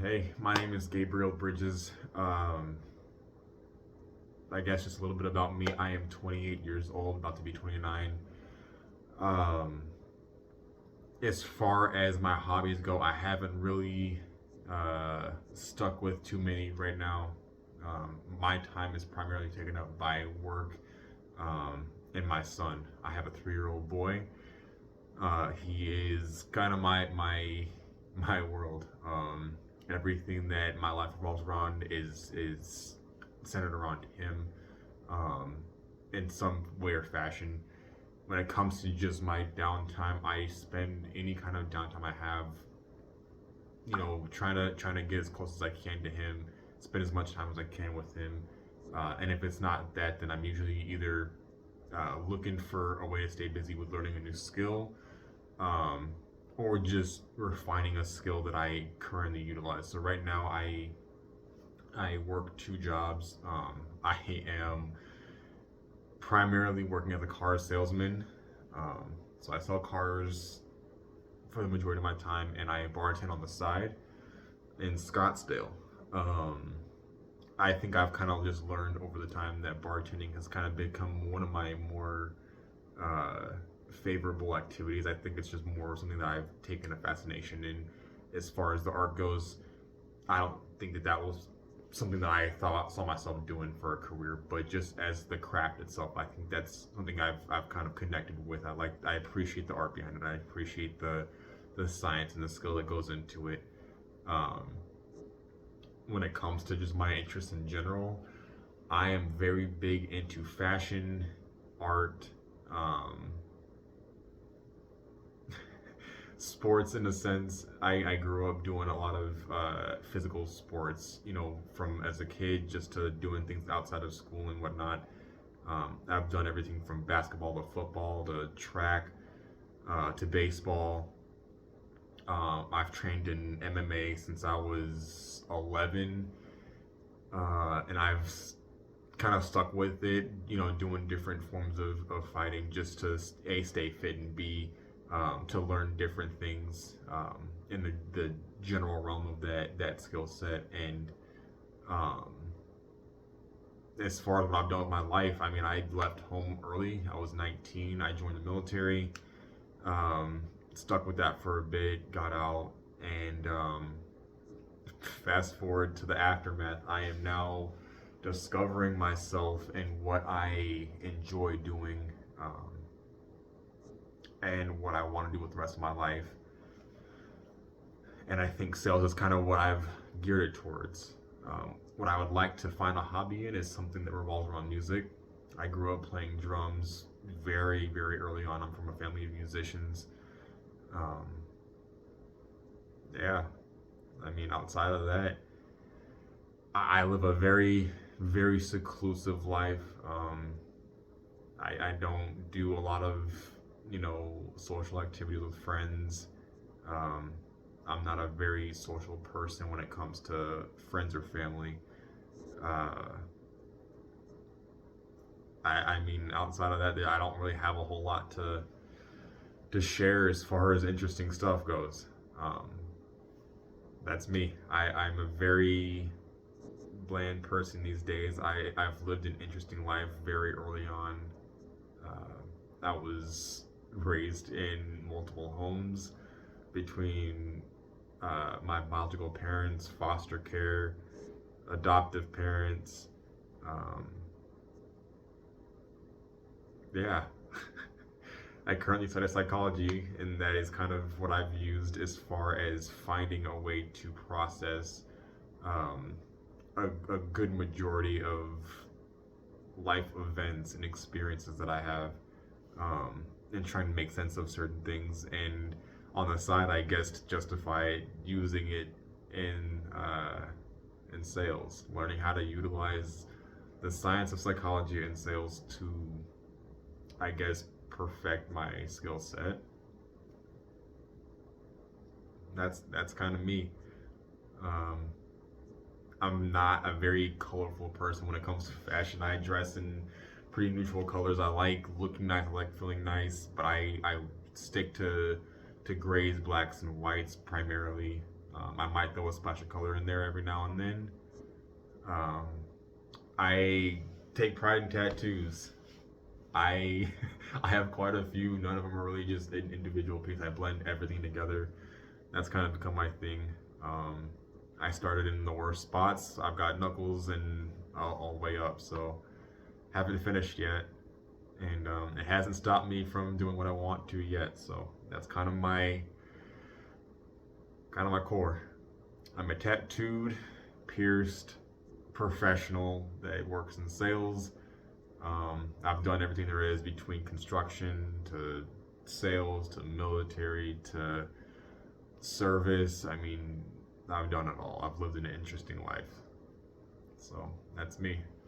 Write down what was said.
Hey, my name is Gabriel Bridges. I guess just a little bit about me. I am 28 years old, about to be 29. Um, as far as my hobbies go, I haven't really stuck with too many right now. My time is primarily taken up by work and my son. I have a 3-year-old boy. He is kind of my world. Everything that my life revolves around is centered around him, um, in some way or fashion. When it comes to just my downtime, I spend any kind of downtime I have, trying to get as close as I can to him, spend as much time as I can with him. And if it's not that, then I'm usually either looking for a way to stay busy with learning a new skill, um, or just refining a skill that I currently utilize. So right now, I work two jobs. I am primarily working as a car salesman. So I sell cars for the majority of my time, and I bartend on the side in Scottsdale. Um, I think I've kind of just learned over the time that bartending has kind of become one of my more uh, favorable activities. I think it's just more something that I've taken a fascination in. As far as the art goes, I don't think that was something that I thought saw myself doing for a career, but just as the craft itself, I think that's something I've kind of connected with. I appreciate the art behind it. I appreciate the science and the skill that goes into it. Um, when it comes to just my interests in general, I am very big into fashion, art, um, sports in a sense. I grew up doing a lot of physical sports, from as a kid just to doing things outside of school and whatnot. I've done everything from basketball to football to track, to baseball. I've trained in MMA since I was 11, and I've kind of stuck with it, doing different forms of fighting just to A, stay fit, and B, to learn different things in the general realm of that skill set. And um, as far as what I've done with my life, I mean, I left home early. I was 19. I joined the military, um, stuck with that for a bit, got out, and fast forward to the aftermath. I am now discovering myself and what I enjoy doing, and what I want to do with the rest of my life. And I think sales is kind of what I've geared it towards. What I would like to find a hobby in is something that revolves around music. I grew up playing drums very, very early on. I'm from a family of musicians. Um, yeah, I mean, outside of that, I live a very, very seclusive life. I don't do a lot of, social activities with friends. Um, I'm not a very social person when it comes to friends or family. Uh, I mean, outside of that, I don't really have a whole lot to share as far as interesting stuff goes. Um, that's me. I'm a very bland person these days. I've lived an interesting life very early on. I was raised in multiple homes between my biological parents, foster care, adoptive parents. Um, yeah. I currently study psychology, and that is kind of what I've used as far as finding a way to process um, a good majority of life events and experiences that I have, and trying to make sense of certain things. And on the side, I guess to justify it, using it in sales, learning how to utilize the science of psychology and sales to, I guess, perfect my skill set. That's kind of me. Um, I'm not a very colorful person when it comes to fashion. I dress in pretty neutral colors. I like looking nice. I like feeling nice, but I stick to grays, blacks, and whites primarily. I might throw a splash of color in there every now and then. Um, I take pride in tattoos. I I have quite a few. None of them are really just an individual piece. I blend everything together. That's kind of become my thing. Um, I started in the worst spots. I've got knuckles and all the way up, so haven't finished yet, and it hasn't stopped me from doing what I want to yet. So that's kind of my core. I'm a tattooed, pierced professional that works in sales. I've done everything there is between construction to sales to military to service. I mean, I've done it all. I've lived an interesting life. So that's me.